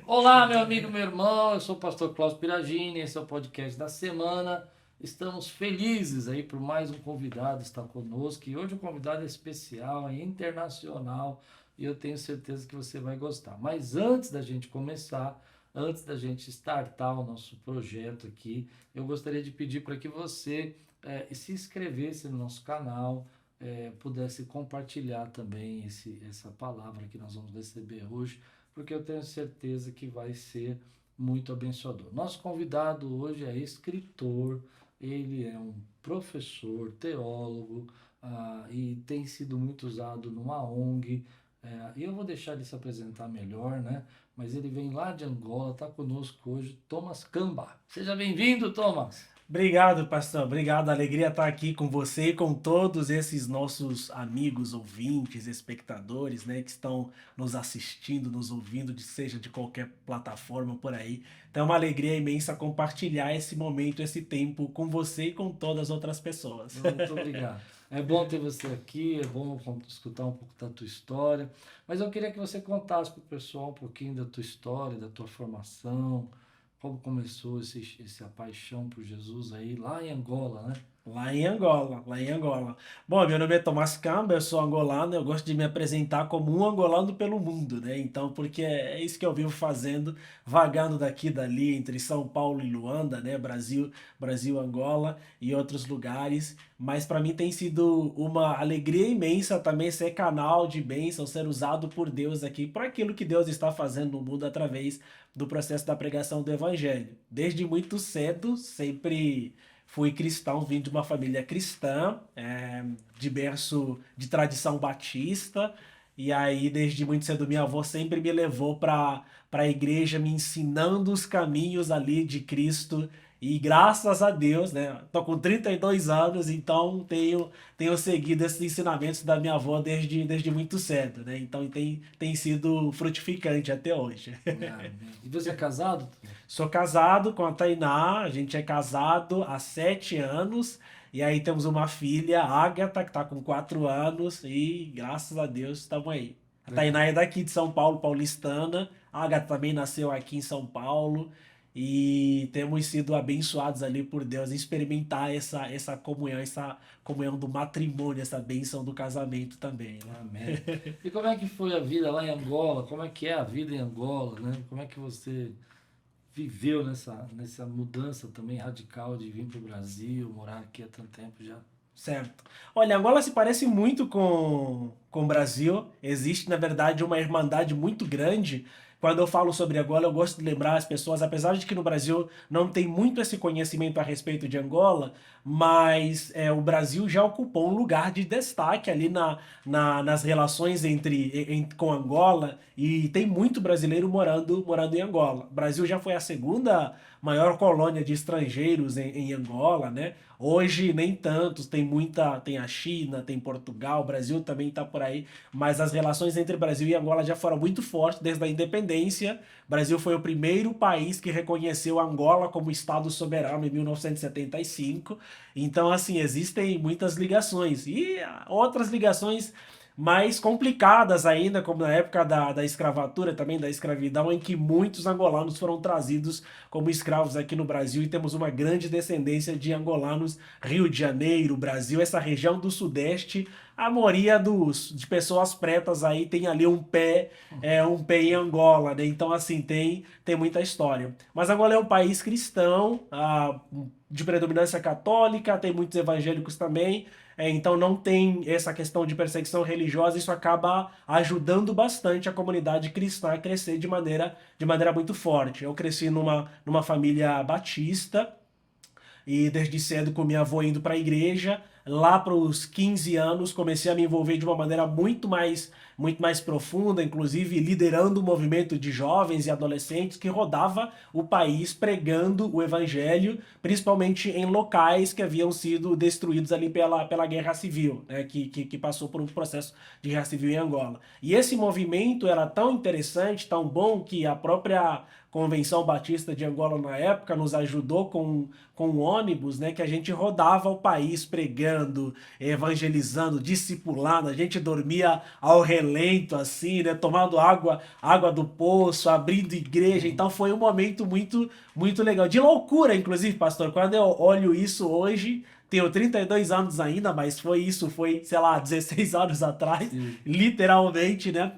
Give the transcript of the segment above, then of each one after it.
Olá, meu amigo, meu irmão, eu sou o pastor Cláudio Piragini, esse é o podcast da semana. Estamos felizes aí por mais um convidado estar conosco e hoje o convidado é especial, é internacional e eu tenho certeza que você vai gostar. Mas antes da gente começar, antes da gente startar o nosso projeto aqui, eu gostaria de pedir para que você se inscrevesse no nosso canal, pudesse compartilhar também essa palavra que nós vamos receber hoje, porque eu tenho certeza que vai ser muito abençoador. Nosso convidado hoje é escritor, ele é um professor, teólogo, e tem sido muito usado numa ONG. E eu vou deixar ele se apresentar melhor, né? Mas ele vem lá de Angola, está conosco hoje, Thomas Kamba. Seja bem-vindo, Thomas! Obrigado, pastor. Obrigado. Alegria estar aqui com você e com todos esses nossos amigos, ouvintes, espectadores, né, que estão nos assistindo, nos ouvindo, seja de qualquer plataforma por aí. Então é uma alegria imensa compartilhar esse momento, esse tempo com você e com todas as outras pessoas. Muito obrigado. É bom ter você aqui, é bom escutar um pouco da tua história, mas eu queria que você contasse para o pessoal um pouquinho da tua história, da tua formação, como começou essa paixão por Jesus aí lá em Angola, né? Lá em Angola, lá em Angola. Bom, meu nome é Tomás Camba, eu sou angolano, eu gosto de me apresentar como um angolano pelo mundo, né? Então, porque é isso que eu vivo fazendo, vagando daqui e dali, entre São Paulo e Luanda, né? Brasil, Angola e outros lugares. Mas para mim tem sido uma alegria imensa também ser canal de bênção, ser usado por Deus aqui, para aquilo que Deus está fazendo no mundo através do processo da pregação do Evangelho. Desde muito cedo, sempre fui cristão, vim de uma família cristã, de berço de tradição batista, e aí desde muito cedo minha avó sempre me levou para a igreja, me ensinando os caminhos ali de Cristo, e graças a Deus, né, tô com 32 anos, então tenho seguido esses ensinamentos da minha avó desde muito cedo, né, então tem sido frutificante até hoje. Amém. E você é casado? Sou casado com a Tainá, a gente é casado há 7 anos, e aí temos uma filha, Ágata, que está com 4 anos, e graças a Deus estamos aí. A Legal. Tainá é daqui de São Paulo, paulistana, a Ágata também nasceu aqui em São Paulo, e temos sido abençoados ali por Deus em experimentar essa comunhão do matrimônio, essa bênção do casamento também, né? Amém. E como é que foi a vida lá em Angola? Como é que é a vida em Angola, né? Como é que você viveu nessa mudança também radical de vir para o Brasil, morar aqui há tanto tempo já? Certo. Olha, Angola se parece muito com o Brasil. Existe, na verdade, uma irmandade muito grande. Quando eu falo sobre Angola, eu gosto de lembrar as pessoas, apesar de que no Brasil não tem muito esse conhecimento a respeito de Angola, mas o Brasil já ocupou um lugar de destaque ali nas relações com Angola, e tem muito brasileiro morando em Angola. O Brasil já foi a segunda maior colônia de estrangeiros em Angola, né? Hoje nem tantos, tem a China, tem Portugal, o Brasil também está por aí, mas as relações entre Brasil e Angola já foram muito fortes desde a independência. O Brasil foi o primeiro país que reconheceu Angola como Estado soberano em 1975. Então, assim, existem muitas ligações e outras ligações mais complicadas ainda, como na época da escravatura, também da escravidão, em que muitos angolanos foram trazidos como escravos aqui no Brasil, e temos uma grande descendência de angolanos, Rio de Janeiro, Brasil, essa região do Sudeste, a maioria de pessoas pretas aí tem ali um pé em Angola, né? Então, assim, tem muita história. Mas Angola é um país cristão, de predominância católica, tem muitos evangélicos também, então não tem essa questão de perseguição religiosa, isso acaba ajudando bastante a comunidade cristã a crescer de maneira muito forte. Eu cresci numa família batista, e desde cedo com minha avó indo para a igreja. Lá para os 15 anos comecei a me envolver de uma maneira muito mais profunda, inclusive liderando um movimento de jovens e adolescentes que rodava o país pregando o evangelho, principalmente em locais que haviam sido destruídos ali pela Guerra Civil, né, que passou por um processo de Guerra Civil em Angola. E esse movimento era tão interessante, tão bom, que a própria Convenção Batista de Angola na época nos ajudou com um ônibus, né, que a gente rodava o país pregando, evangelizando, discipulando, a gente dormia ao relento, assim, né? Tomando água do poço, abrindo igreja. Então foi um momento muito, muito legal. De loucura, inclusive, pastor. Quando eu olho isso hoje, tenho 32 anos ainda, mas foi, sei lá, 16 anos atrás, Sim. literalmente, né?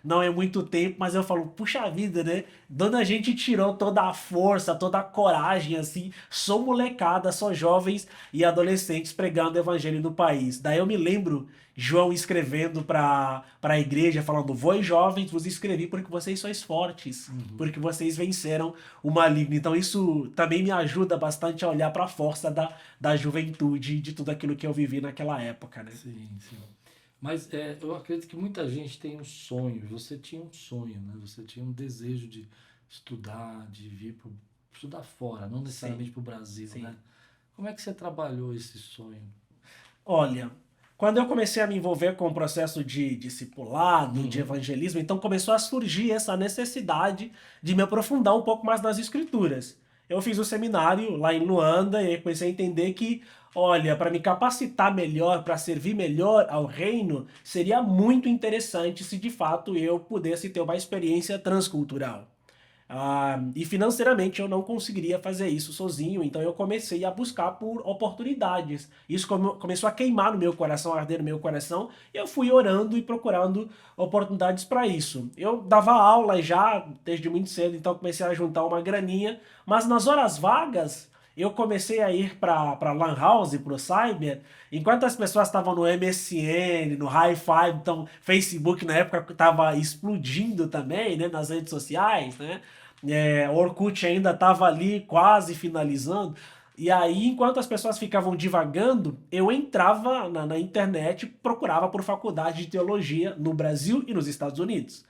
Não é muito tempo, mas eu falo, puxa vida, né? De onde a gente tirou toda a força, toda a coragem, assim, só molecada, só jovens e adolescentes pregando o evangelho no país. Daí eu me lembro João escrevendo para a igreja, falando: Vós jovens, vos escrevi porque vocês sois fortes, porque vocês venceram o maligno. Então isso também me ajuda bastante a olhar para a força da juventude, de tudo aquilo que eu vivi naquela época, né? Sim, sim. Mas eu acredito que muita gente tem um sonho. Você tinha um sonho, né? Você tinha um desejo de estudar, de vir para estudar fora, não necessariamente Sim, para o Brasil, sim. né? Como é que você trabalhou esse sonho? Olha, quando eu comecei a me envolver com o processo de discipulado, de Uhum. evangelismo, então começou a surgir essa necessidade de me aprofundar um pouco mais nas escrituras. Eu fiz o seminário lá em Luanda e aí comecei a entender que, olha, para me capacitar melhor, para servir melhor ao reino, seria muito interessante se de fato eu pudesse ter uma experiência transcultural. E financeiramente eu não conseguiria fazer isso sozinho, então eu comecei a buscar por oportunidades. Isso começou a queimar no meu coração, a arder no meu coração, e eu fui orando e procurando oportunidades para isso. Eu dava aula já desde muito cedo, então comecei a juntar uma graninha, mas nas horas vagas eu comecei a ir para Lan House, para o Cyber, enquanto as pessoas estavam no MSN, no Hi-Fi, então Facebook na época estava explodindo também, né, nas redes sociais, né? O Orkut ainda estava ali quase finalizando. E aí, enquanto as pessoas ficavam divagando, eu entrava na internet, procurava por faculdade de teologia no Brasil e nos Estados Unidos.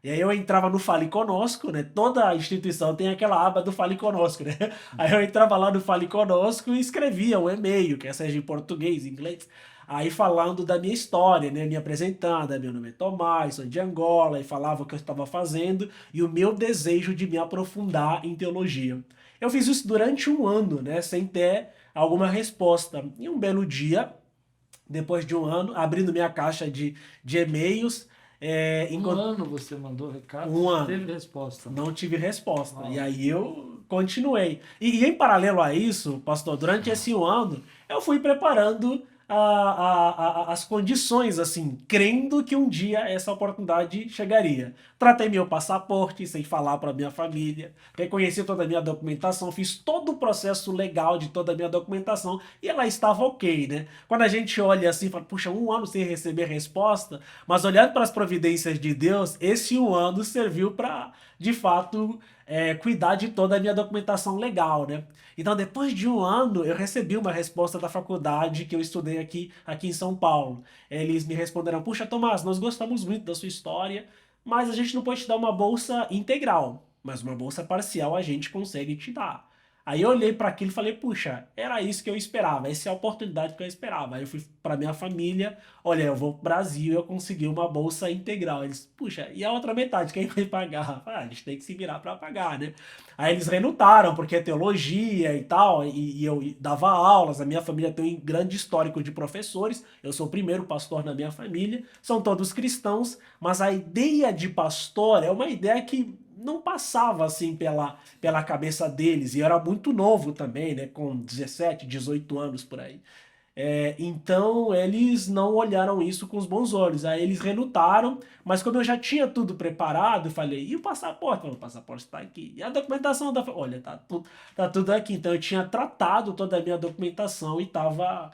E aí eu entrava no Fale Conosco, né? Toda instituição tem aquela aba do Fale Conosco, né? Aí eu entrava lá no Fale Conosco e escrevia um e-mail, que seja em português, em inglês, aí falando da minha história, né? Me apresentando: meu nome é Tomás, sou de Angola, e falava o que eu estava fazendo e o meu desejo de me aprofundar em teologia. Eu fiz isso durante um ano, né? Sem ter alguma resposta. E um belo dia, depois de um ano, abrindo minha caixa de e-mails, Um ano você mandou recado, um teve ano. resposta. Não tive resposta. E Uau. aí eu continuei. E em paralelo a isso, pastor, durante esse um ano, eu fui preparando as condições, assim, crendo que um dia essa oportunidade chegaria. Tratei meu passaporte sem falar para minha família, reconheci toda a minha documentação, fiz todo o processo legal de toda a minha documentação e ela estava ok, né? Quando a gente olha assim, fala, puxa, um ano sem receber resposta, mas olhando para as providências de Deus, esse um ano serviu para, de fato, cuidar de toda a minha documentação legal, né? Então, depois de um ano, eu recebi uma resposta da faculdade que eu estudei aqui em São Paulo. Eles me responderam: puxa, Tomás, nós gostamos muito da sua história, mas a gente não pode te dar uma bolsa integral, mas uma bolsa parcial a gente consegue te dar. Aí eu olhei para aquilo e falei: puxa, era isso que eu esperava, essa é a oportunidade que eu esperava. Aí eu fui para minha família: olha, eu vou pro Brasil e eu consegui uma bolsa integral. Eles: puxa, e a outra metade, quem vai pagar? A gente tem que se virar para pagar, né? Aí eles relutaram, porque é teologia e tal, e eu dava aulas, a minha família tem um grande histórico de professores, eu sou o primeiro pastor na minha família, são todos cristãos, mas a ideia de pastor é uma ideia que não passava assim pela cabeça deles, e eu era muito novo também, né, com 17, 18 anos por aí. Então eles não olharam isso com os bons olhos. Aí eles relutaram, mas como eu já tinha tudo preparado, eu falei: e o passaporte? Falei: o passaporte está aqui. E a documentação da. Olha, tá tudo aqui. Então eu tinha tratado toda a minha documentação e estava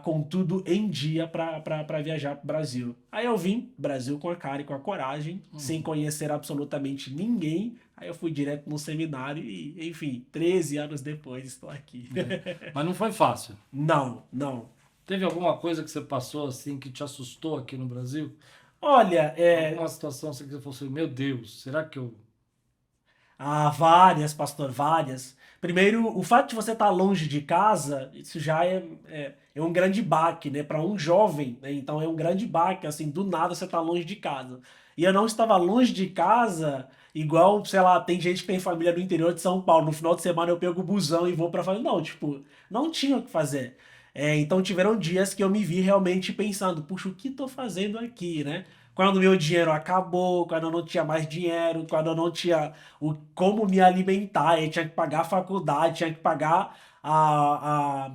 com tudo em dia para viajar para o Brasil. Aí eu vim, Brasil com a cara e com a coragem, sem conhecer absolutamente ninguém. Aí eu fui direto no seminário e, enfim, 13 anos depois estou aqui. Mas não foi fácil. Não, não. Teve alguma coisa que você passou assim que te assustou aqui no Brasil? Olha, Alguma situação assim que você falou assim, meu Deus, será que eu... várias, pastor, várias. Primeiro, o fato de você estar longe de casa, isso já é um grande baque, né? Para um jovem, né? Então é um grande baque, assim, do nada você tá longe de casa. E eu não estava longe de casa, igual, sei lá, tem gente que tem família no interior de São Paulo. No final de semana eu pego o busão e vou pra família. Não, tipo, não tinha o que fazer. Então tiveram dias que eu me vi realmente pensando: puxa, o que tô fazendo aqui, né? quando meu dinheiro acabou, quando eu não tinha mais dinheiro, quando eu não tinha como me alimentar, eu tinha que pagar a faculdade, tinha que pagar a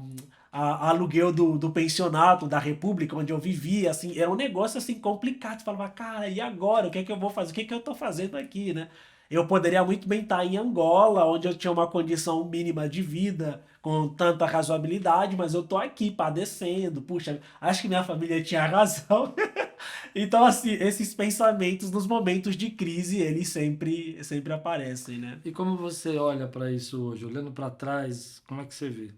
aluguel do pensionato da República onde eu vivia, assim, era um negócio assim complicado. Você falava, cara, e agora? O que é que eu vou fazer? O que é que eu tô fazendo aqui, né? Eu poderia muito bem estar em Angola, onde eu tinha uma condição mínima de vida, com tanta razoabilidade, mas eu tô aqui padecendo. Puxa, acho que minha família tinha razão. Então, assim, esses pensamentos nos momentos de crise, eles sempre aparecem, né? E como você olha para isso hoje? Olhando para trás, como é que você vê?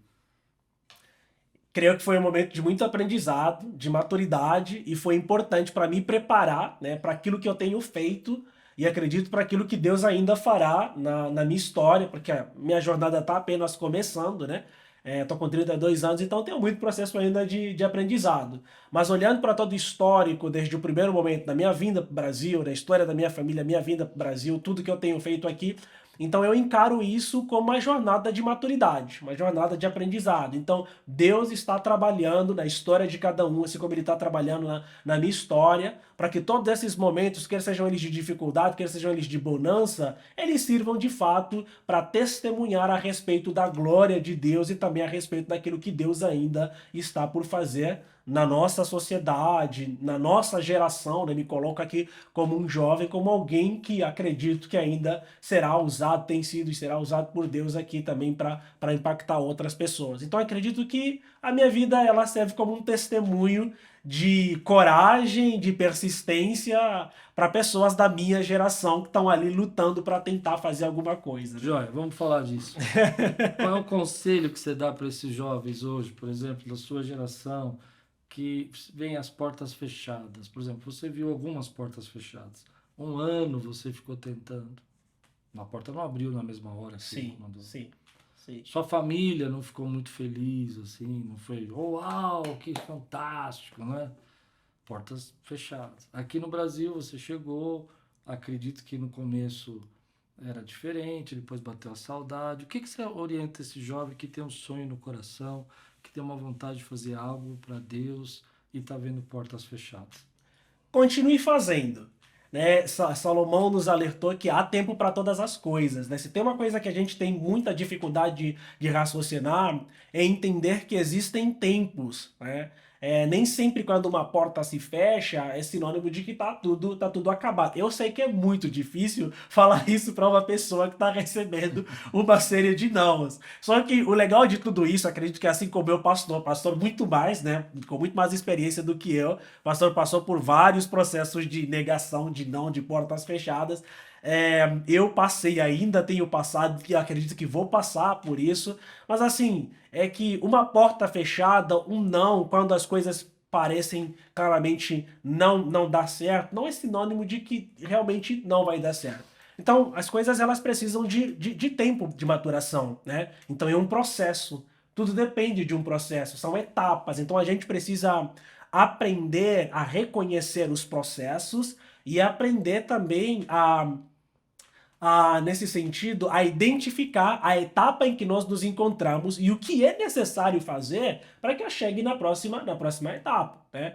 Creio que foi um momento de muito aprendizado, de maturidade, e foi importante para me preparar, né, para aquilo que eu tenho feito e acredito para aquilo que Deus ainda fará na minha história, porque a minha jornada está apenas começando, né? Estou com 32 anos, então tenho muito processo ainda de aprendizado. Mas olhando para todo o histórico, desde o primeiro momento da minha vinda para o Brasil, da história da minha família, minha vinda para o Brasil, tudo que eu tenho feito aqui, então eu encaro isso como uma jornada de maturidade, uma jornada de aprendizado. Então Deus está trabalhando na história de cada um, assim como Ele está trabalhando na minha história, para que todos esses momentos, quer sejam eles de dificuldade, quer sejam eles de bonança, eles sirvam de fato para testemunhar a respeito da glória de Deus e também a respeito daquilo que Deus ainda está por fazer na nossa sociedade, na nossa geração, né? Me coloco aqui como um jovem, como alguém que acredito que ainda será usado, tem sido e será usado por Deus aqui também para impactar outras pessoas. Então acredito que a minha vida ela serve como um testemunho de coragem, de persistência para pessoas da minha geração que estão ali lutando para tentar fazer alguma coisa, né? Joia, vamos falar disso. Qual é o conselho que você dá para esses jovens hoje, por exemplo, da sua geração, que vem as portas fechadas? Por exemplo, você viu algumas portas fechadas. Um ano você ficou tentando. A porta não abriu na mesma hora que você Sim, mandou. sim, sim. Sua família não ficou muito feliz, assim, não foi, "Oh, uau, que fantástico, né? Portas fechadas. Aqui no Brasil você chegou, acredito que no começo era diferente, depois bateu a saudade. O que que você orienta esse jovem que tem um sonho no coração, que tem uma vontade de fazer algo para Deus e está vendo portas fechadas? Continue fazendo. Né? Salomão nos alertou que há tempo para todas as coisas. Né? Se tem uma coisa que a gente tem muita dificuldade de raciocinar, é entender que existem tempos. Né? Nem sempre quando uma porta se fecha é sinônimo de que tá tudo acabado. Eu sei que é muito difícil falar isso para uma pessoa que está recebendo uma série de nãos. Só que o legal de tudo isso, acredito que assim como eu, pastor muito mais, né, com muito mais experiência do que eu, o pastor passou por vários processos de negação, de não, de portas fechadas. Eu passei, ainda tenho passado, e acredito que vou passar por isso, mas assim, é que uma porta fechada, um não, quando as coisas parecem claramente não dar certo, não é sinônimo de que realmente não vai dar certo. Então, as coisas elas precisam de tempo de maturação, né? Então, é um processo. Tudo depende de um processo, são etapas. Então, a gente precisa aprender a reconhecer os processos e aprender também nesse sentido, a identificar a etapa em que nós nos encontramos e o que é necessário fazer para que eu chegue na próxima etapa, né?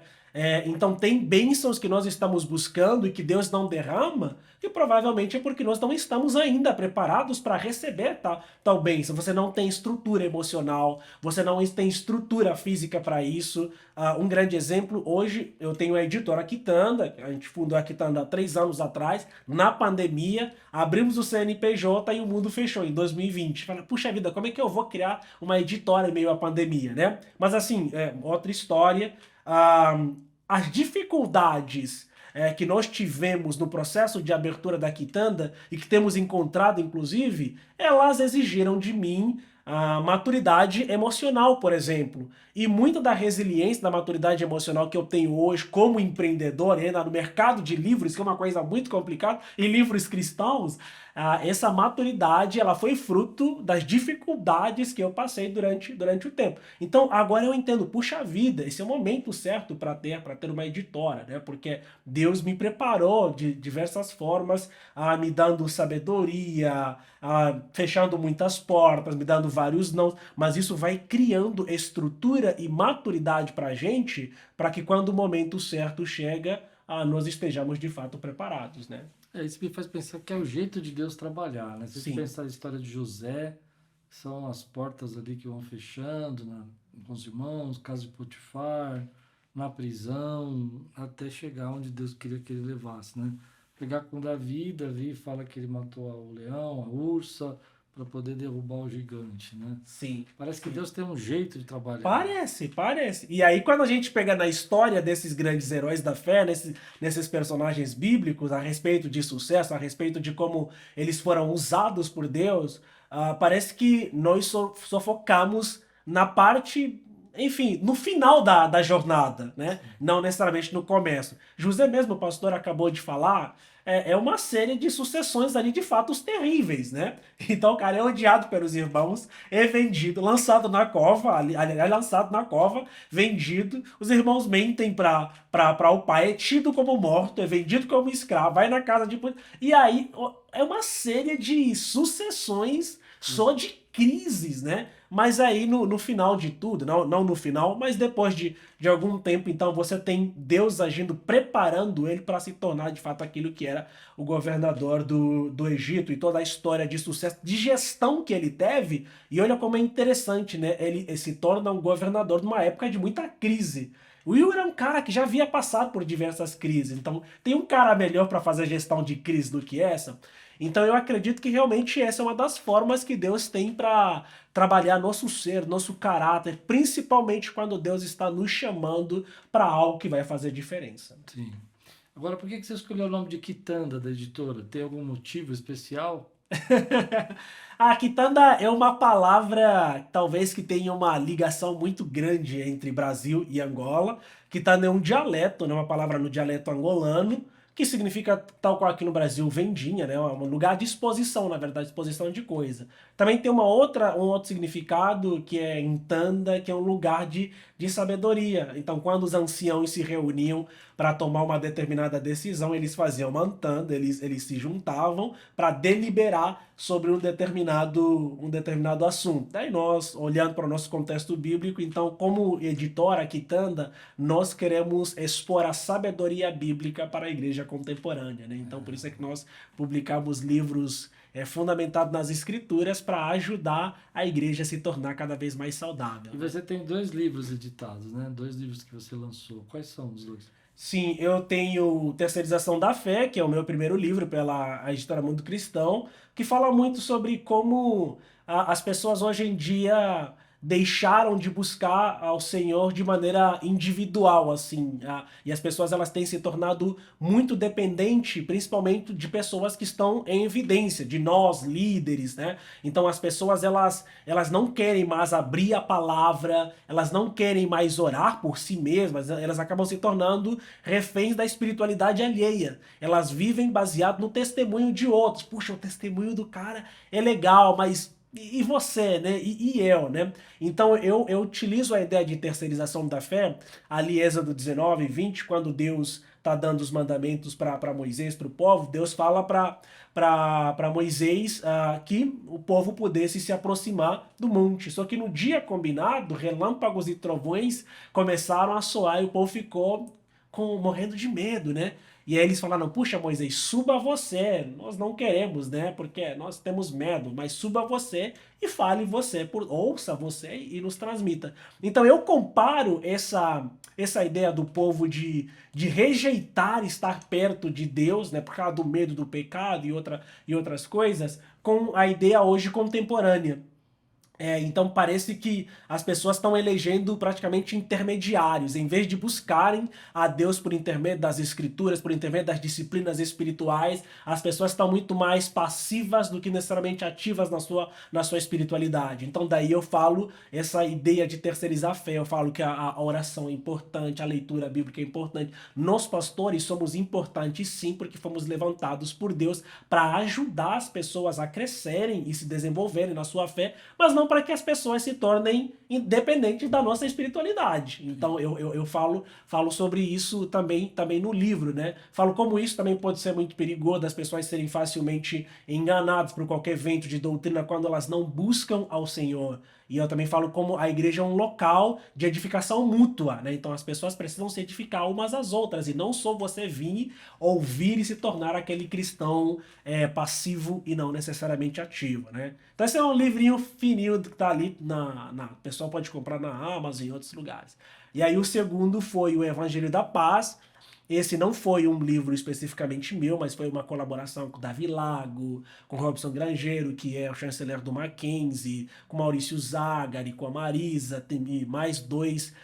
Então tem bênçãos que nós estamos buscando e que Deus não derrama, que provavelmente é porque nós não estamos ainda preparados para receber tal bênção. Você não tem estrutura emocional, você não tem estrutura física para isso. Um grande exemplo, hoje eu tenho a editora Quitanda, a gente fundou a Quitanda há 3 anos atrás, na pandemia, abrimos o CNPJ e o mundo fechou em 2020. Fala, puxa vida, como é que eu vou criar uma editora em meio à pandemia, né? Mas assim, outra história. As dificuldades que nós tivemos no processo de abertura da Quitanda e que temos encontrado, inclusive, elas exigiram de mim a maturidade emocional, por exemplo. E muita da resiliência, da maturidade emocional que eu tenho hoje como empreendedor, ainda no mercado de livros, que é uma coisa muito complicada, e livros cristãos, essa maturidade ela foi fruto das dificuldades que eu passei durante o tempo. Então agora eu entendo, puxa vida, esse é o momento certo para ter uma editora, né? Porque Deus me preparou de diversas formas, me dando sabedoria, fechando muitas portas, me dando vários não, mas isso vai criando estrutura e maturidade para a gente, para que quando o momento certo chega, nós estejamos de fato preparados, né? Isso me faz pensar que é o jeito de Deus trabalhar, né? Se você Sim, pensar a história de José, são as portas ali que vão fechando com os irmãos, casa de Potifar, na prisão, até chegar onde Deus queria que ele levasse, né? Pegar com Davi fala que ele matou o leão, a ursa, para poder derrubar o gigante, né? sim, Parece que sim. Deus tem um jeito de trabalhar. Parece, parece. E aí, quando a gente pega na história desses grandes heróis da fé, nesses personagens bíblicos, a respeito de sucesso, a respeito de como eles foram usados por Deus, parece que nós só focamos na parte, enfim, no final da jornada, né? Sim. Não necessariamente no começo. José mesmo, o pastor acabou de falar, é uma série de sucessões ali de fatos terríveis, né? Então, o cara é odiado pelos irmãos, é vendido, lançado na cova, aliás, lançado na cova, vendido. Os irmãos mentem para o pai, é tido como morto, é vendido como escravo, vai na casa de. E aí é uma série de sucessões só de crises, né? Mas aí no final de tudo, não no final, mas depois de algum tempo, então você tem Deus agindo, preparando ele para se tornar de fato aquilo que era o governador do Egito e toda a história de sucesso, de gestão que ele teve. E olha como é interessante, né? Ele se torna um governador numa época de muita crise. O Will era um cara que já havia passado por diversas crises, então tem um cara melhor para fazer gestão de crise do que essa. Então eu acredito que realmente essa é uma das formas que Deus tem para trabalhar nosso ser, nosso caráter, principalmente quando Deus está nos chamando para algo que vai fazer diferença. Sim. Agora, por que você escolheu o nome de Quitanda da editora? Tem algum motivo especial? A quitanda é uma palavra, talvez que tenha uma ligação muito grande entre Brasil e Angola. Quitanda é um dialeto, né? Uma palavra no dialeto angolano, que significa, tal qual aqui no Brasil, vendinha, né? Um lugar de exposição, na verdade, exposição de coisa. Também tem um outro significado que é entanda, que é um lugar de sabedoria. Então, quando os anciãos se reuniam para tomar uma determinada decisão, eles faziam uma antanda, eles se juntavam para deliberar sobre um determinado assunto. Daí nós, olhando para o nosso contexto bíblico, então, como editora Quitanda, nós queremos expor a sabedoria bíblica para a igreja contemporânea, né? Então, por isso é que nós publicamos livros fundamentados nas escrituras para ajudar a igreja a se tornar cada vez mais saudável, E né? você tem 2 livros editados, né? 2 livros que você lançou. Quais são os dois? Sim, eu tenho Terceirização da Fé, que é o meu primeiro livro pela a editora Mundo Cristão, que fala muito sobre como as pessoas hoje em dia deixaram de buscar ao Senhor de maneira individual, assim, e as pessoas elas têm se tornado muito dependentes, principalmente de pessoas que estão em evidência, de nós, líderes, né? Então as pessoas elas não querem mais abrir a palavra, elas não querem mais orar por si mesmas, elas acabam se tornando reféns da espiritualidade alheia. Elas vivem baseado no testemunho de outros. Puxa, o testemunho do cara é legal, mas e você, né? E eu, né? Então eu utilizo a ideia de terceirização da fé, ali Êxodo 19, 20, quando Deus está dando os mandamentos para Moisés, para o povo, Deus fala para Moisés que o povo pudesse se aproximar do monte. Só que no dia combinado, relâmpagos e trovões começaram a soar e o povo ficou morrendo de medo, né? E aí eles falaram, puxa Moisés, suba você, nós não queremos, né? Porque nós temos medo, mas suba você e fale você, ouça você e nos transmita. Então eu comparo essa ideia do povo de rejeitar estar perto de Deus, né? Por causa do medo do pecado e outras coisas, com a ideia hoje contemporânea. Então parece que as pessoas estão elegendo praticamente intermediários, em vez de buscarem a Deus por intermédio das escrituras, por intermédio das disciplinas espirituais, as pessoas estão muito mais passivas do que necessariamente ativas na sua espiritualidade. Então daí eu falo essa ideia de terceirizar a fé, eu falo que a oração é importante, a leitura bíblica é importante. Nós pastores somos importantes sim, porque fomos levantados por Deus para ajudar as pessoas a crescerem e se desenvolverem na sua fé, mas não para que as pessoas se tornem independentes da nossa espiritualidade. Então eu falo sobre isso também no livro, né? Falo como isso também pode ser muito perigoso, das pessoas serem facilmente enganadas por qualquer vento de doutrina quando elas não buscam ao Senhor. E eu também falo como a igreja é um local de edificação mútua, né? Então as pessoas precisam se edificar umas às outras e não só você vir, ouvir e se tornar aquele cristão passivo e não necessariamente ativo, né? Então esse é um livrinho fininho que tá ali o pessoal pode comprar na Amazon e em outros lugares. E aí o segundo foi o Evangelho da Paz. Esse não foi um livro especificamente meu, mas foi uma colaboração com Davi Lago, com Robson Grangeiro, que é o chanceler do Mackenzie, com Maurício Zagari, com a Marisa, tem mais dois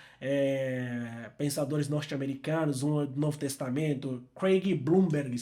pensadores norte-americanos, um do Novo Testamento, Craig Bloomberg,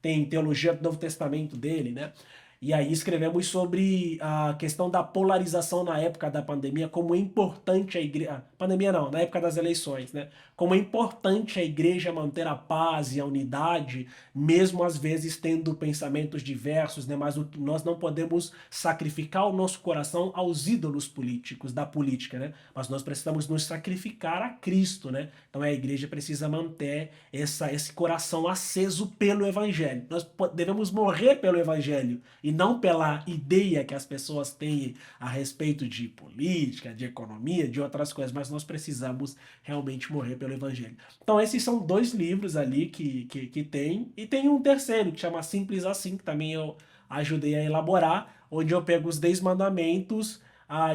tem teologia do Novo Testamento dele, né? E aí escrevemos sobre a questão da polarização na época da pandemia, como é importante a igreja... Pandemia não, na época das eleições, né? Como é importante a igreja manter a paz e a unidade, mesmo às vezes tendo pensamentos diversos, né? Mas nós não podemos sacrificar o nosso coração aos ídolos políticos, da política, né? Mas nós precisamos nos sacrificar a Cristo, né? Então a igreja precisa manter esse coração aceso pelo evangelho. Nós devemos morrer pelo evangelho e não pela ideia que as pessoas têm a respeito de política, de economia, de outras coisas, mas nós precisamos realmente morrer pelo evangelho. Então esses são dois livros ali que tem, e tem um terceiro que chama Simples Assim, que também eu ajudei a elaborar, onde eu pego os 10 mandamentos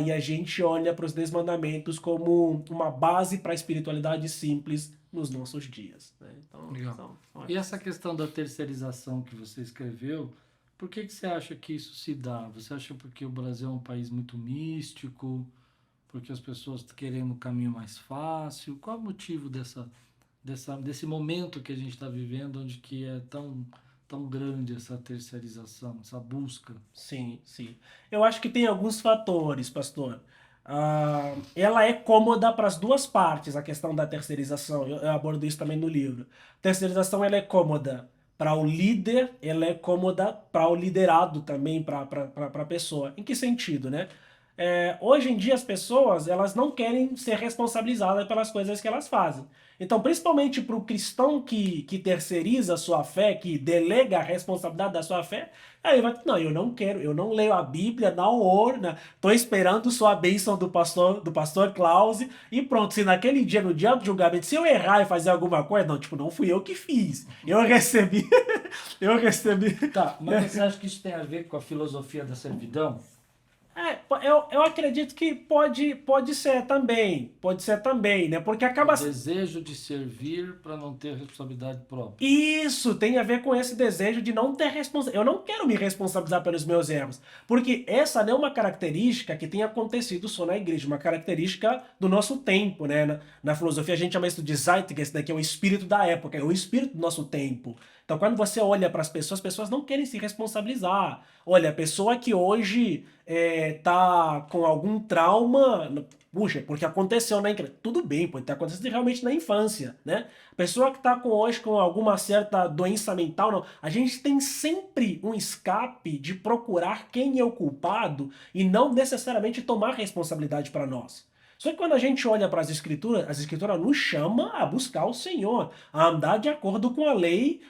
e a gente olha para os 10 mandamentos como uma base para a espiritualidade simples nos nossos dias, né? Então, Legal. E essa questão da terceirização que você escreveu, por que você acha que isso se dá? Você acha porque o Brasil é um país muito místico? Porque as pessoas querem um caminho mais fácil? Qual é o motivo desse momento que a gente está vivendo, onde que é tão grande essa terceirização, essa busca? Sim, sim. Eu acho que tem alguns fatores, pastor. Ela é cômoda para as duas partes, a questão da terceirização. Eu abordo isso também no livro. Terceirização ela é cômoda para o líder, ela é cômoda para o liderado também, para a pessoa. Em que sentido, né? Hoje em dia as pessoas elas não querem ser responsabilizadas pelas coisas que elas fazem. Então, principalmente para o cristão que terceiriza a sua fé, que delega a responsabilidade da sua fé, aí vai, não, eu não quero, eu não leio a Bíblia, não oro, né? Tô esperando só a bênção do pastor Klaus e pronto. Se naquele dia, no dia do julgamento, se eu errar e fazer alguma coisa, não, tipo, não fui eu que fiz. Eu recebi, eu recebi. Tá, mas você acha que isso tem a ver com a filosofia da servidão? Eu acredito que pode ser também, né? Porque acaba... O desejo de servir para não ter responsabilidade própria. Isso tem a ver com esse desejo de não ter responsabilidade. Eu não quero me responsabilizar pelos meus erros, porque essa não é uma característica que tem acontecido só na igreja, uma característica do nosso tempo, né? Na filosofia a gente chama isso de Zeitgeist, né? Que é o espírito da época, é o espírito do nosso tempo. Então quando você olha para as pessoas não querem se responsabilizar. Olha, a pessoa que hoje tá com algum trauma, puxa, porque aconteceu na infância. Tudo bem, pode ter acontecido realmente na infância, né? A pessoa que está hoje com alguma certa doença mental, não. A gente tem sempre um escape de procurar quem é o culpado e não necessariamente tomar responsabilidade para nós. Só que quando a gente olha para as escrituras nos chama a buscar o Senhor, a andar de acordo com a lei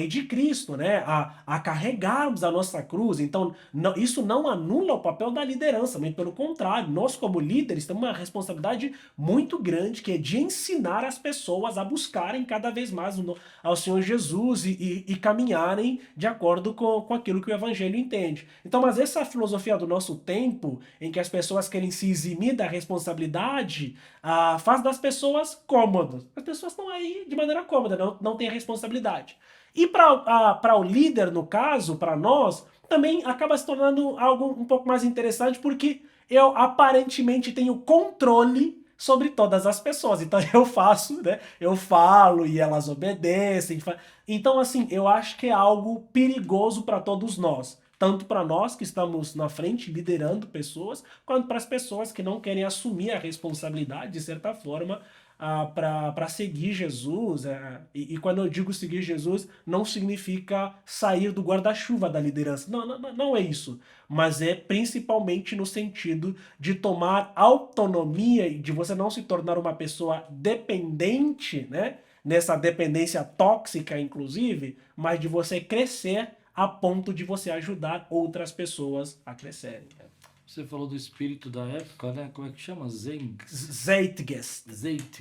de Cristo, né? A carregarmos a nossa cruz. Então, isso não anula o papel da liderança, mas pelo contrário, nós como líderes temos uma responsabilidade muito grande, que é de ensinar as pessoas a buscarem cada vez mais ao Senhor Jesus e caminharem de acordo com aquilo que o Evangelho entende. Então, mas essa filosofia do nosso tempo, em que as pessoas querem se eximir da responsabilidade, faz das pessoas cômodas. As pessoas estão aí de maneira cômoda, não tem responsabilidade. E para o líder, no caso, para nós, também acaba se tornando algo um pouco mais interessante, porque eu aparentemente tenho controle sobre todas as pessoas. Então eu faço, né? Eu falo e elas obedecem. Então, assim, eu acho que é algo perigoso para todos nós. Tanto para nós que estamos na frente liderando pessoas, quanto para as pessoas que não querem assumir a responsabilidade, de certa forma, para seguir Jesus. E quando eu digo seguir Jesus, não significa sair do guarda-chuva da liderança. Não é isso. Mas é principalmente no sentido de tomar autonomia e de você não se tornar uma pessoa dependente, né? Nessa dependência tóxica, inclusive, mas de você crescer a ponto de você ajudar outras pessoas a crescerem. Você falou do espírito da época, né? Como é que chama? Zeitgeist. Zeitgeist.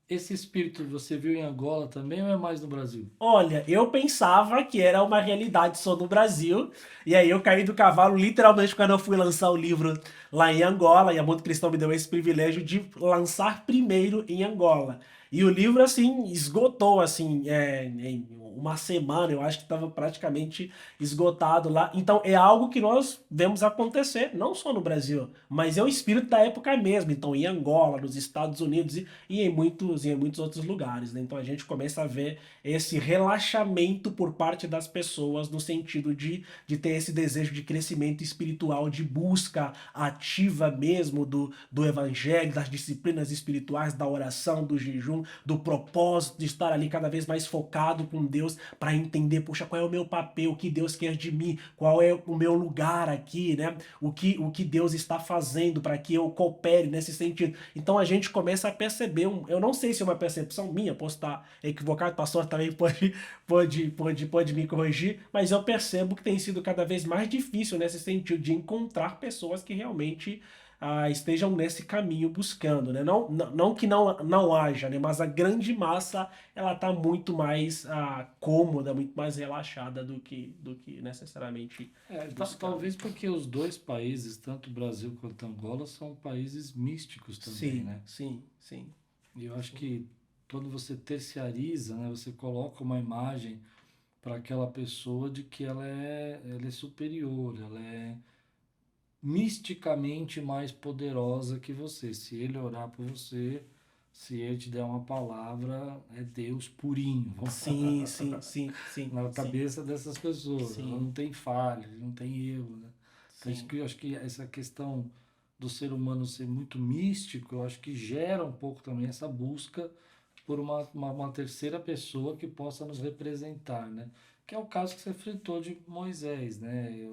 Esse espírito você viu em Angola também ou é mais no Brasil? Olha, eu pensava que era uma realidade só no Brasil, e aí eu caí do cavalo literalmente quando eu fui lançar o livro lá em Angola, e a Mundo Cristão me deu esse privilégio de lançar primeiro em Angola. E o livro, assim, esgotou, assim, em uma semana, eu acho que estava praticamente esgotado lá. Então é algo que nós vemos acontecer, não só no Brasil, mas é o espírito da época mesmo. Então em Angola, nos Estados Unidos e em muitos outros lugares, né? Então a gente começa a ver esse relaxamento por parte das pessoas no sentido de ter esse desejo de crescimento espiritual, de busca ativa mesmo do evangelho, das disciplinas espirituais, da oração, do jejum, do propósito de estar ali cada vez mais focado com Deus para entender, poxa, qual é o meu papel, o que Deus quer de mim, qual é o meu lugar aqui, né? O que Deus está fazendo para que eu coopere nesse sentido. Então a gente começa a perceber, eu não sei se é uma percepção minha, posso estar equivocado, o pastor também pode me corrigir, mas eu percebo que tem sido cada vez mais difícil nesse sentido de encontrar pessoas que realmente estejam nesse caminho buscando, né? Não que não haja, né? Mas a grande massa ela está muito mais cômoda, muito mais relaxada do que necessariamente buscando. Talvez porque os dois países, tanto o Brasil quanto Angola, são países místicos também, Sim, né? sim, sim. E eu acho que quando você terciariza, né, você coloca uma imagem para aquela pessoa de que ela é superior, ela é misticamente mais poderosa que você. Se ele orar por você, se ele te der uma palavra, é Deus purinho. Sim, sim, sim, sim, Na sim, cabeça dessas pessoas. Ela sim, não tem falha, não tem erro, né? Então, isso sim. que eu acho que essa questão do ser humano ser muito místico, eu acho que gera um pouco também essa busca por uma terceira pessoa que possa nos representar, né? Que é o caso que você fritou de Moisés, né?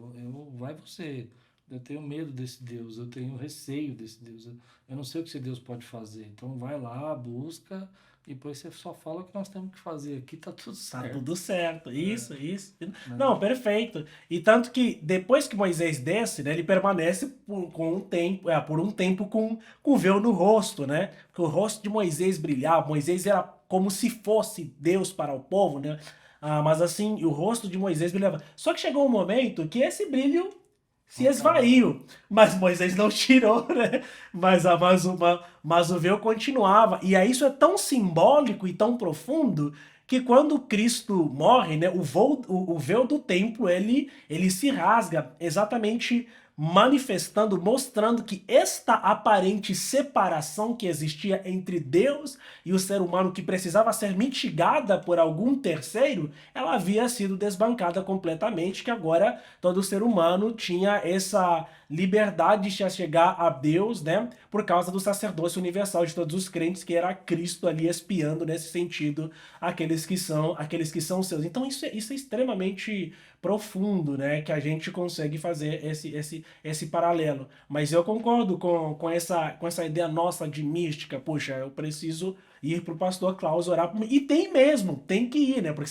Vai você. Eu tenho medo desse Deus, eu tenho receio desse Deus. Eu não sei o que esse Deus pode fazer. Então vai lá, busca, e depois você só fala o que nós temos que fazer aqui, tá tudo Tá certo, tudo certo. Isso. né? Não, perfeito. E tanto que depois que Moisés desce, né, ele permanece por um tempo com véu no rosto, né? Porque o rosto de Moisés brilhava. Moisés era como se fosse Deus para o povo, né? Mas assim, o rosto de Moisés brilhava. Só que chegou um momento que esse brilho se Acabou. esvaiu. Mas Moisés não tirou, né? Mas o véu continuava. E aí isso é tão simbólico e tão profundo que quando Cristo morre, né, o véu do templo ele se rasga exatamente manifestando, mostrando que esta aparente separação que existia entre Deus e o ser humano que precisava ser mitigada por algum terceiro, ela havia sido desbancada completamente, que agora todo ser humano tinha essa liberdade de se chegar a Deus, né, por causa do sacerdócio universal de todos os crentes, que era Cristo ali espiando nesse sentido aqueles que são seus. Então isso é extremamente profundo, né, que a gente consegue fazer esse paralelo. Mas eu concordo com essa ideia nossa de mística. Poxa, eu preciso ir para o pastor Klaus orar por mim. E tem que ir, né? Porque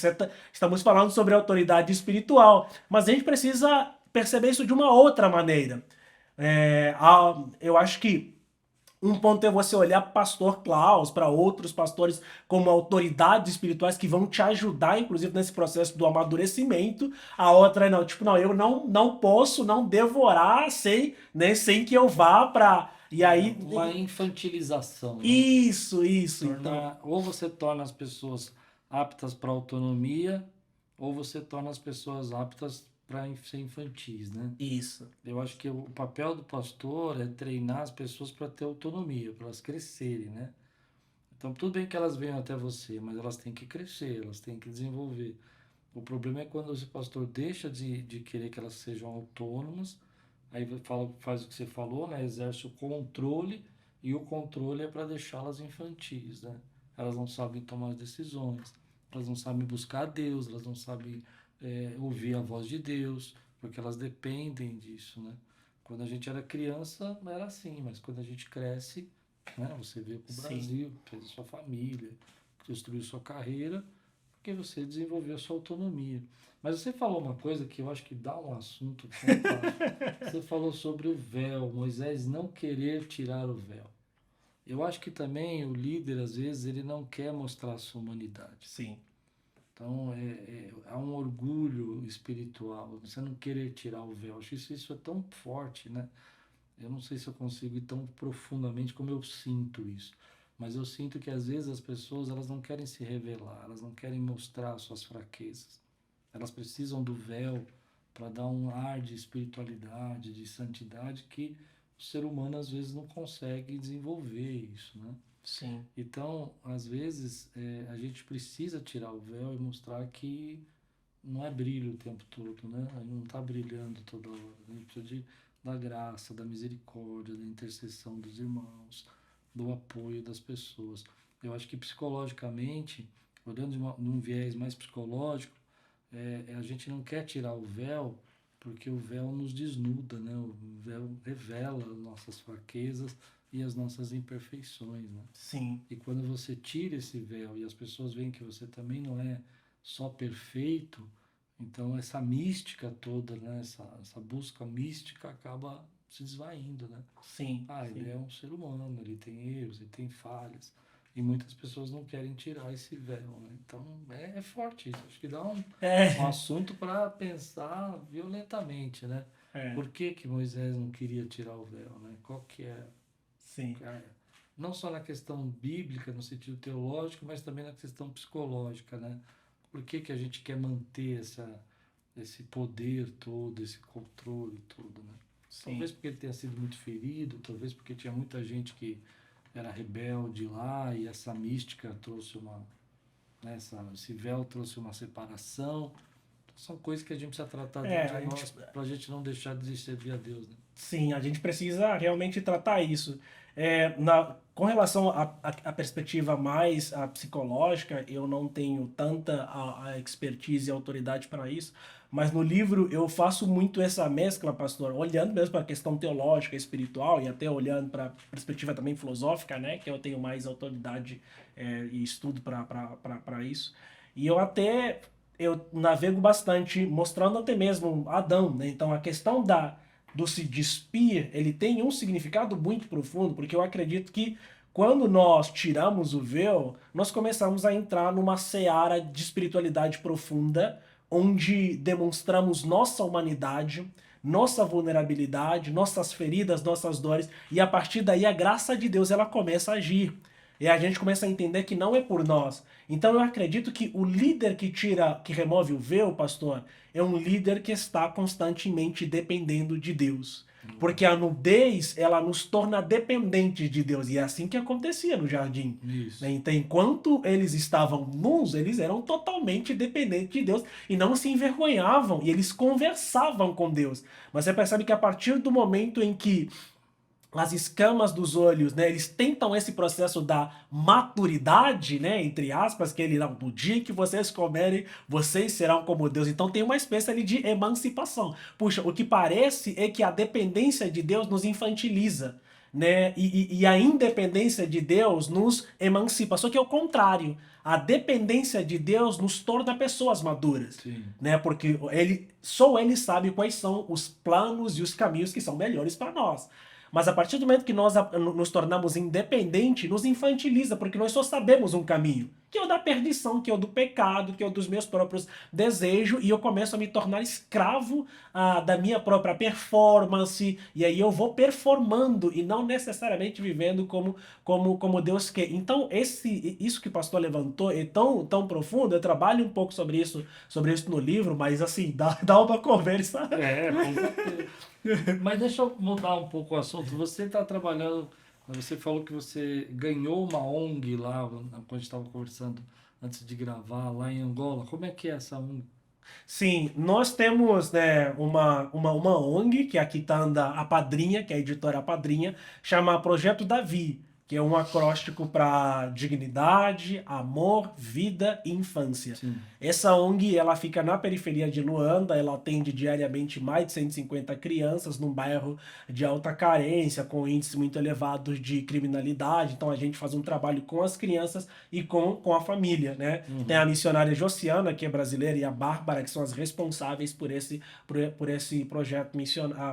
estamos falando sobre autoridade espiritual. Mas a gente precisa perceber isso de uma outra maneira. Eu acho que um ponto é você olhar para o pastor Klaus, para outros pastores como autoridades espirituais que vão te ajudar, inclusive, nesse processo do amadurecimento. A outra é não, tipo, não, eu não posso não devorar sem que eu vá para. E aí. Uma infantilização, né? Isso, então. Ou você torna as pessoas aptas para autonomia, ou você torna as pessoas aptas para ser infantis, né? Isso. Eu acho que o papel do pastor é treinar as pessoas para ter autonomia, para elas crescerem, né? Então, tudo bem que elas venham até você, mas elas têm que crescer, elas têm que desenvolver. O problema é quando esse pastor deixa de querer que elas sejam autônomas, aí faz o que você falou, né? Exerce o controle, e o controle é para deixá-las infantis, né? Elas não sabem tomar as decisões, elas não sabem buscar a Deus, elas não sabem ouvir a voz de Deus, porque elas dependem disso, né? Quando a gente era criança, não era assim, mas quando a gente cresce, né? Você veio para o Sim. Brasil, fez a sua família, construiu sua carreira, porque você desenvolveu a sua autonomia. Mas você falou uma coisa que eu acho que dá um assunto fantástico. Você falou sobre o véu, Moisés não querer tirar o véu. Eu acho que também o líder, às vezes, ele não quer mostrar a sua humanidade. Sim, Então, há um orgulho espiritual, você não querer tirar o véu. Acho que isso é tão forte, né? Eu não sei se eu consigo ir tão profundamente como eu sinto isso. Mas eu sinto que, às vezes, as pessoas elas não querem se revelar, elas não querem mostrar suas fraquezas. Elas precisam do véu para dar um ar de espiritualidade, de santidade que o ser humano, às vezes, não consegue desenvolver isso, né? sim. Então, às vezes, a gente precisa tirar o véu e mostrar que não é brilho o tempo todo, né? Não está brilhando toda hora. A gente precisa da graça, da misericórdia, da intercessão dos irmãos, do apoio das pessoas. Eu acho que psicologicamente, olhando num viés mais psicológico, a gente não quer tirar o véu porque o véu nos desnuda, né? O véu revela as nossas fraquezas e as nossas imperfeições, né? Sim. E quando você tira esse véu e as pessoas veem que você também não é só perfeito, então essa mística toda, né? Essa busca mística acaba se esvaindo, né? Sim, Ele sim. é um ser humano, ele tem erros, ele tem falhas. E muitas pessoas não querem tirar esse véu, né? Então é forte isso. Acho que dá um É, assunto para pensar violentamente, né? é, Por que que Moisés não queria tirar o véu, né? Qual que é sim. é, não só na questão bíblica, no sentido teológico, mas também na questão psicológica, né? Por que que a gente quer manter esse poder todo, esse controle todo, né? Sim. Talvez porque ele tenha sido muito ferido, talvez porque tinha muita gente que era rebelde lá e essa mística trouxe né, esse véu trouxe uma separação. São coisas que a gente precisa tratar dentro A de gente, nós para a gente não deixar de servir a Deus, né? sim, a gente precisa realmente tratar isso. Com relação à perspectiva mais psicológica, eu não tenho tanta a expertise e autoridade para isso, mas no livro eu faço muito essa mescla, pastor, olhando mesmo para a questão teológica, espiritual e até olhando para a perspectiva também filosófica, né, que eu tenho mais autoridade e estudo para isso. E eu navego bastante, mostrando até mesmo Adão, né? Então a questão do se despir, ele tem um significado muito profundo, porque eu acredito que quando nós tiramos o véu, nós começamos a entrar numa seara de espiritualidade profunda, onde demonstramos nossa humanidade, nossa vulnerabilidade, nossas feridas, nossas dores, e a partir daí a graça de Deus ela começa a agir. E a gente começa a entender que não é por nós. Então eu acredito que o líder que remove o véu, pastor, é um líder que está constantemente dependendo de Deus. Porque a nudez, ela nos torna dependentes de Deus. E é assim que acontecia no jardim. Isso. Né? Então, enquanto eles estavam nus, eles eram totalmente dependentes de Deus e não se envergonhavam. E eles conversavam com Deus. Mas você percebe que a partir do momento em que as escamas dos olhos, né, eles tentam esse processo da maturidade, né, entre aspas, que ele não, no dia que vocês comerem, vocês serão como Deus. Então tem uma espécie ali de emancipação. Puxa, o que parece é que a dependência de Deus nos infantiliza, né, e a independência de Deus nos emancipa. Só que é o contrário. A dependência de Deus nos torna pessoas maduras, Sim. né? Porque só ele sabe quais são os planos e os caminhos que são melhores para nós. Mas a partir do momento que nós nos tornamos independentes, nos infantiliza, porque nós só sabemos um caminho, que é o da perdição, que é o do pecado, que é o dos meus próprios desejos, e eu começo a me tornar escravo da minha própria performance, e aí eu vou performando e não necessariamente vivendo como Deus quer. Então, isso que o pastor levantou é tão profundo, eu trabalho um pouco sobre isso no livro, mas assim, dá uma conversa. Com certeza. Mas deixa eu mudar um pouco o assunto. Você está trabalhando, você falou que você ganhou uma ONG lá, quando a gente estava conversando antes de gravar, lá em Angola. Como é que é essa ONG? Sim, nós temos, né, uma ONG, que aqui está a Padrinha, que é a editora Padrinha, chama Projeto Davi. que é um acróstico para dignidade, amor, vida e infância. Sim. Essa ONG, ela fica na periferia de Luanda, ela atende diariamente mais de 150 crianças num bairro de alta carência, com índices muito elevados de criminalidade. Então a gente faz um trabalho com as crianças e com a família, né? Tem a missionária Josiana, que é brasileira, e a Bárbara, que são as responsáveis por esse projeto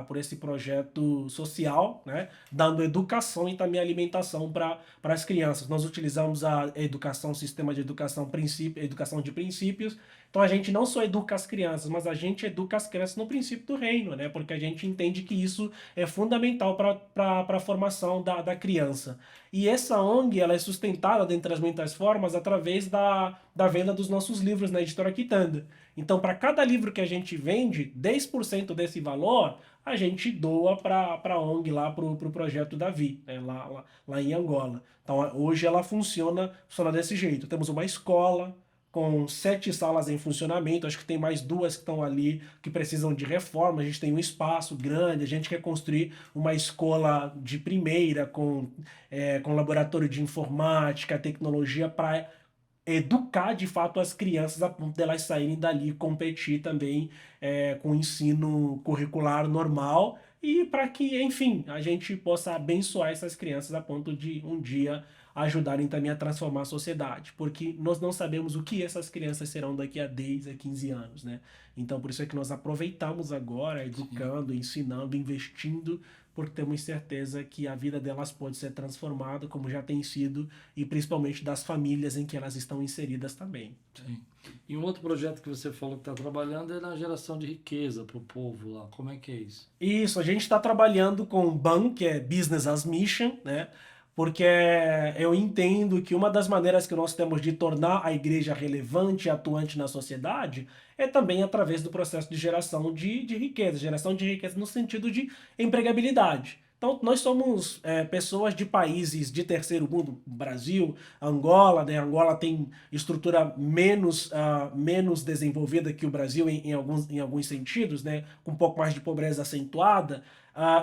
por esse projeto social, né? Dando educação e também alimentação para as crianças. Nós utilizamos a educação, o sistema de educação, educação de princípios. Então a gente não só educa as crianças, mas a gente educa as crianças no princípio do reino, né? Porque a gente entende que isso é fundamental para a formação da criança. E essa ONG, ela é sustentada, dentre as muitas formas, através da venda dos nossos livros na editora Quitanda. Então, para cada livro que a gente vende, 10% desse valor a gente doa para a ONG lá, para o projeto Davi, né, lá em Angola. Então, hoje ela funciona desse jeito. Temos uma escola com 7 salas em funcionamento, acho que tem mais 2 que estão ali que precisam de reforma, a gente tem um espaço grande, a gente quer construir uma escola de primeira com laboratório de informática, tecnologia para educar de fato as crianças a ponto delas saírem dali e competir também com o ensino curricular normal e para que, enfim, a gente possa abençoar essas crianças a ponto de um dia ajudarem também a transformar a sociedade, porque nós não sabemos o que essas crianças serão daqui a 10, a 15 anos, né? Então por isso é que nós aproveitamos agora, educando, ensinando, investindo, porque temos certeza que a vida delas pode ser transformada, como já tem sido, e principalmente das famílias em que elas estão inseridas também. Sim. E um outro projeto que você falou que está trabalhando é na geração de riqueza para o povo lá. Como é que é isso? Isso, a gente está trabalhando com o BAM, que é Business as Mission, né? Porque eu entendo que uma das maneiras que nós temos de tornar a igreja relevante e atuante na sociedade é também através do processo de geração de geração de riqueza no sentido de empregabilidade. Então, nós somos pessoas de países de terceiro mundo, Brasil, Angola, né? Angola tem estrutura menos desenvolvida que o Brasil em alguns sentidos, né? Com um pouco mais de pobreza acentuada.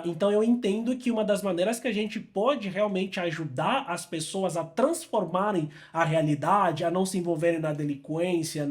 Então eu entendo que uma das maneiras que a gente pode realmente ajudar as pessoas a transformarem a realidade, a não se envolverem na delinquência,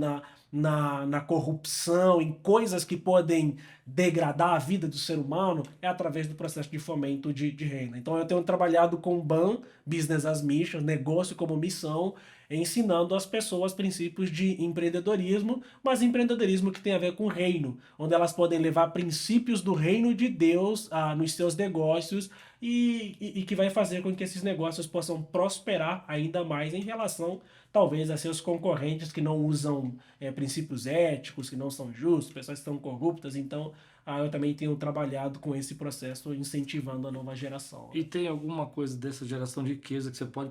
na corrupção, em coisas que podem degradar a vida do ser humano, é através do processo de fomento de renda. Então eu tenho trabalhado com o BAM, Business as Mission, negócio como missão, ensinando às pessoas princípios de empreendedorismo, mas empreendedorismo que tem a ver com o reino, onde elas podem levar princípios do reino de Deus nos seus negócios e que vai fazer com que esses negócios possam prosperar ainda mais em relação, talvez, a seus concorrentes que não usam princípios éticos, que não são justos, pessoas que estão corruptas. Então, eu também tenho trabalhado com esse processo, incentivando a nova geração. E tem alguma coisa dessa geração de riqueza que você pode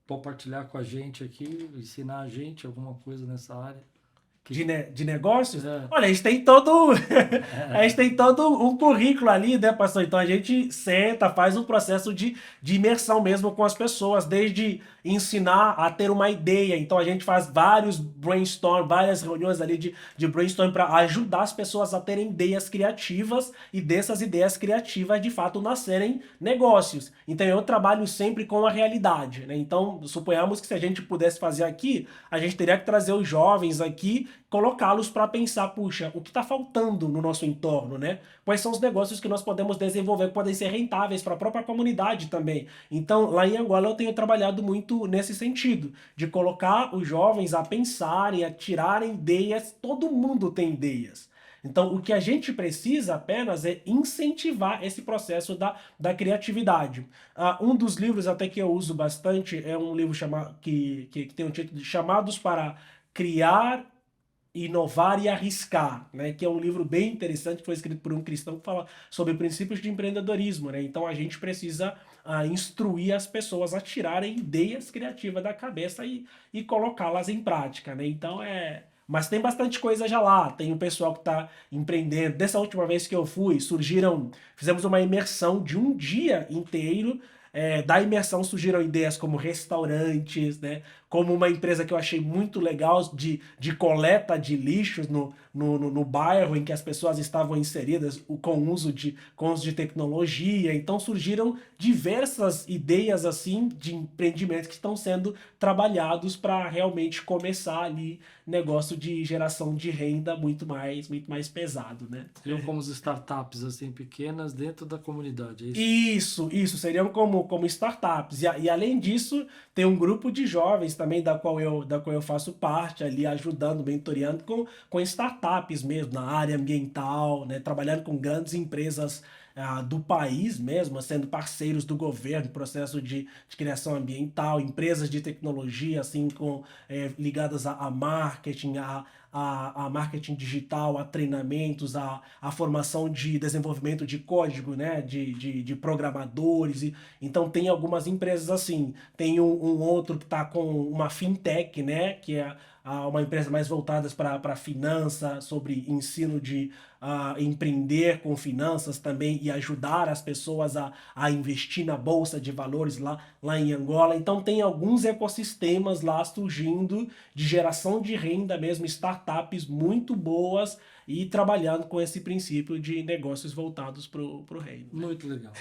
compartilhar com a gente aqui, ensinar a gente alguma coisa nessa área? De negócios? É. Olha, a gente tem todo um currículo ali, né, pastor? Então a gente senta, faz um processo de imersão mesmo com as pessoas, desde ensinar a ter uma ideia. Então a gente faz várias reuniões ali de brainstorm para ajudar as pessoas a terem ideias criativas e dessas ideias criativas de fato nascerem negócios. Então eu trabalho sempre com a realidade, né? Então suponhamos que se a gente pudesse fazer aqui, a gente teria que trazer os jovens aqui, colocá-los para pensar, puxa, o que está faltando no nosso entorno, né? Quais são os negócios que nós podemos desenvolver que podem ser rentáveis para a própria comunidade também. Então, lá em Angola eu tenho trabalhado muito nesse sentido, de colocar os jovens a pensarem, a tirarem ideias. Todo mundo tem ideias. Então, o que a gente precisa apenas é incentivar esse processo da criatividade. Um dos livros até que eu uso bastante é um livro que tem um título de Chamados para Criar, Inovar e Arriscar, né? Que é um livro bem interessante, que foi escrito por um cristão que fala sobre princípios de empreendedorismo, né? Então a gente precisa instruir as pessoas a tirarem ideias criativas da cabeça e colocá-las em prática, né? Então Mas tem bastante coisa já lá, tem um pessoal que está empreendendo. Dessa última vez que eu fui, fizemos uma imersão de um dia inteiro. Da imersão surgiram ideias como restaurantes, né? como uma empresa que eu achei muito legal de coleta de lixos no bairro em que as pessoas estavam inseridas com uso de tecnologia. Então surgiram diversas ideias assim de empreendimentos que estão sendo trabalhados para realmente começar ali negócio de geração de renda muito mais pesado, né? Seriam como as startups assim pequenas dentro da comunidade, é isso? Isso, seriam como startups. E além disso, tem um grupo de jovens também da qual eu faço parte ali, ajudando, mentoreando com startups mesmo, na área ambiental, né, trabalhando com grandes empresas do país mesmo, sendo parceiros do governo, processo de criação ambiental, empresas de tecnologia, assim, ligadas a marketing, a marketing digital, a treinamentos, a formação de desenvolvimento de código, né, de programadores. Então tem algumas empresas assim. Tem um outro que está com uma fintech, né, que é uma empresa mais voltada para finança, sobre ensino de empreender com finanças também e ajudar as pessoas a investir na bolsa de valores lá em Angola. Então tem alguns ecossistemas lá surgindo de geração de renda mesmo, startups muito boas e trabalhando com esse princípio de negócios voltados para o reino. Muito legal.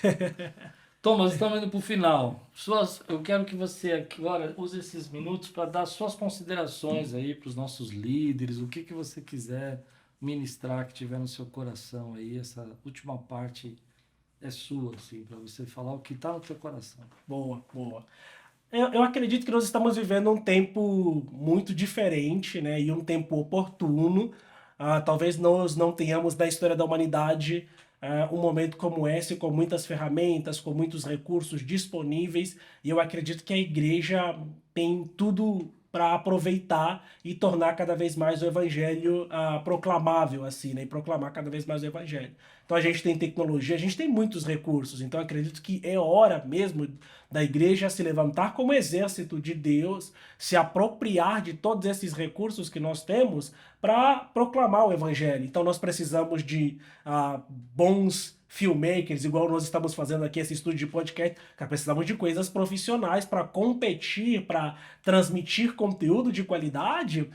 Thomas, estamos indo para o final. Eu quero que você agora use esses minutos para dar suas considerações aí para os nossos líderes, o que você quiser ministrar que tiver no seu coração aí. Essa última parte é sua, assim, para você falar o que está no teu coração. Boa, boa. Eu acredito que nós estamos vivendo um tempo muito diferente, né, e um tempo oportuno. Talvez nós não tenhamos na história da humanidade um momento como esse, com muitas ferramentas, com muitos recursos disponíveis, e eu acredito que a igreja tem tudo para aproveitar e tornar cada vez mais o evangelho proclamável, assim, né? E proclamar cada vez mais o evangelho. Então a gente tem tecnologia, a gente tem muitos recursos, então eu acredito que é hora mesmo da igreja se levantar como exército de Deus, se apropriar de todos esses recursos que nós temos para proclamar o evangelho. Então nós precisamos de bons filmmakers, igual nós estamos fazendo aqui esse estúdio de podcast, que precisamos de coisas profissionais para competir, para transmitir conteúdo de qualidade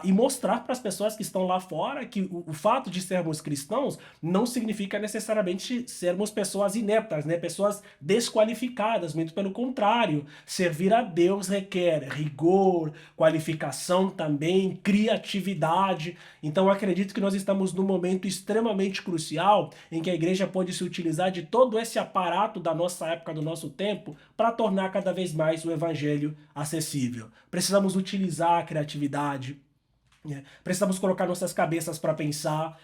e mostrar para as pessoas que estão lá fora que o fato de sermos cristãos não significa necessariamente sermos pessoas ineptas, né? Pessoas desqualificadas, muito pelo contrário. Servir a Deus requer rigor, qualificação também, criatividade. Então eu acredito que nós estamos num momento extremamente crucial em que a igreja pode se utilizar de todo esse aparato da nossa época, do nosso tempo, para tornar cada vez mais o evangelho acessível. Precisamos utilizar a criatividade, precisamos colocar nossas cabeças para pensar.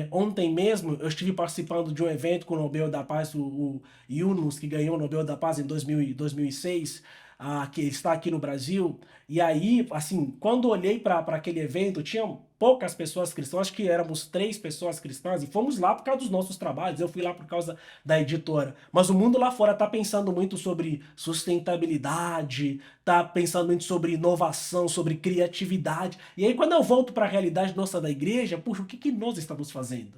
Ontem mesmo eu estive participando de um evento com o Nobel da Paz, o Yunus, que ganhou o Nobel da Paz em 2006, que está aqui no Brasil. E aí, assim, quando olhei para aquele evento, tinha poucas pessoas cristãs, acho que éramos 3 pessoas cristãs, e fomos lá por causa dos nossos trabalhos, eu fui lá por causa da editora. Mas o mundo lá fora está pensando muito sobre sustentabilidade, está pensando muito sobre inovação, sobre criatividade. E aí quando eu volto para a realidade nossa da igreja, puxa, o que nós estamos fazendo?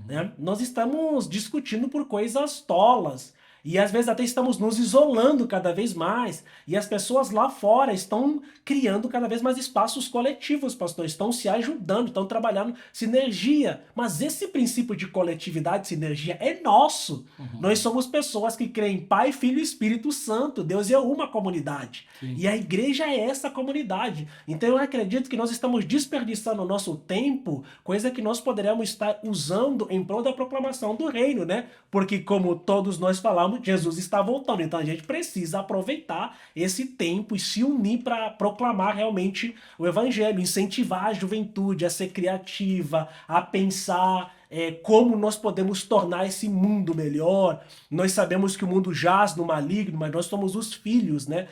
Né? Nós estamos discutindo por coisas tolas. E às vezes até estamos nos isolando cada vez mais. E as pessoas lá fora estão criando cada vez mais espaços coletivos, pastor. Estão se ajudando, estão trabalhando sinergia. Mas esse princípio de coletividade, sinergia, é nosso. Nós somos pessoas que creem em Pai, Filho e Espírito Santo. Deus é uma comunidade. Sim. E a igreja é essa comunidade. Então eu acredito que nós estamos desperdiçando o nosso tempo, coisa que nós poderíamos estar usando em prol da proclamação do reino, né? Porque como todos nós falamos, Jesus está voltando, então a gente precisa aproveitar esse tempo e se unir para proclamar realmente o evangelho, incentivar a juventude a ser criativa, a pensar como nós podemos tornar esse mundo melhor. Nós sabemos que o mundo jaz no maligno, mas nós somos os filhos, né?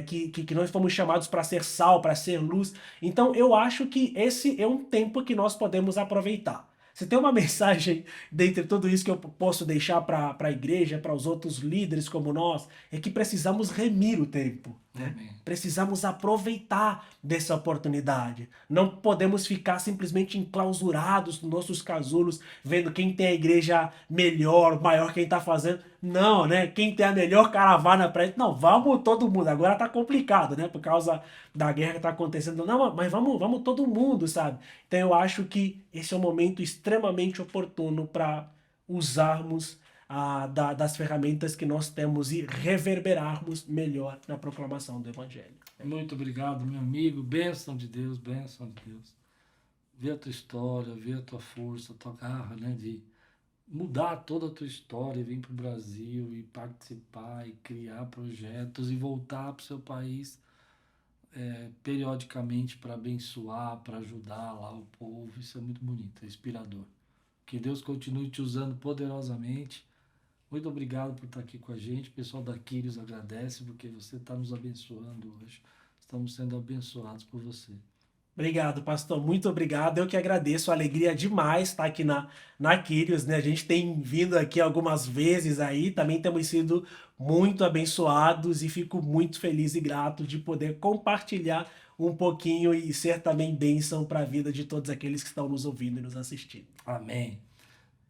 Que nós fomos chamados para ser sal, para ser luz. Então eu acho que esse é um tempo que nós podemos aproveitar. Você tem uma mensagem dentre tudo isso que eu posso deixar para a igreja, para os outros líderes como nós, é que precisamos remir o tempo. Amém. Precisamos aproveitar dessa oportunidade. Não podemos ficar simplesmente enclausurados nos nossos casulos, vendo quem tem a igreja melhor, maior, quem está fazendo. Não, né? Quem tem a melhor caravana para isso. Não, vamos todo mundo. Agora tá complicado, né? Por causa da guerra que tá acontecendo. Não, mas vamos todo mundo, sabe? Então eu acho que esse é um momento extremamente oportuno para usarmos das ferramentas que nós temos e reverberarmos melhor na proclamação do Evangelho. Muito obrigado, meu amigo. Bênção de Deus, bênção de Deus. Ver a tua história, ver a tua força, a tua garra, né? De mudar toda a tua história, vir para o Brasil e participar e criar projetos e voltar para o seu país periodicamente para abençoar, para ajudar lá o povo. Isso é muito bonito, é inspirador. Que Deus continue te usando poderosamente. Muito obrigado por estar aqui com a gente. O pessoal da Quírios agradece porque você está nos abençoando hoje. Estamos sendo abençoados por você. Obrigado, pastor. Muito obrigado. Eu que agradeço. Alegria demais estar aqui na Quírios, né? A gente tem vindo aqui algumas vezes aí, também temos sido muito abençoados e fico muito feliz e grato de poder compartilhar um pouquinho e ser também bênção para a vida de todos aqueles que estão nos ouvindo e nos assistindo. Amém.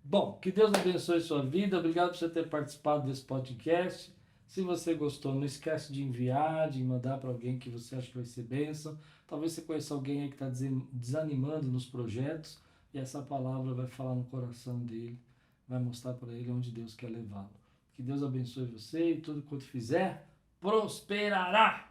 Bom, que Deus abençoe sua vida. Obrigado por você ter participado desse podcast. Se você gostou, não esquece de enviar, de mandar para alguém que você acha que vai ser bênção. Talvez você conheça alguém aí que está desanimando nos projetos e essa palavra vai falar no coração dele, vai mostrar para ele onde Deus quer levá-lo. Que Deus abençoe você e tudo quanto fizer, prosperará.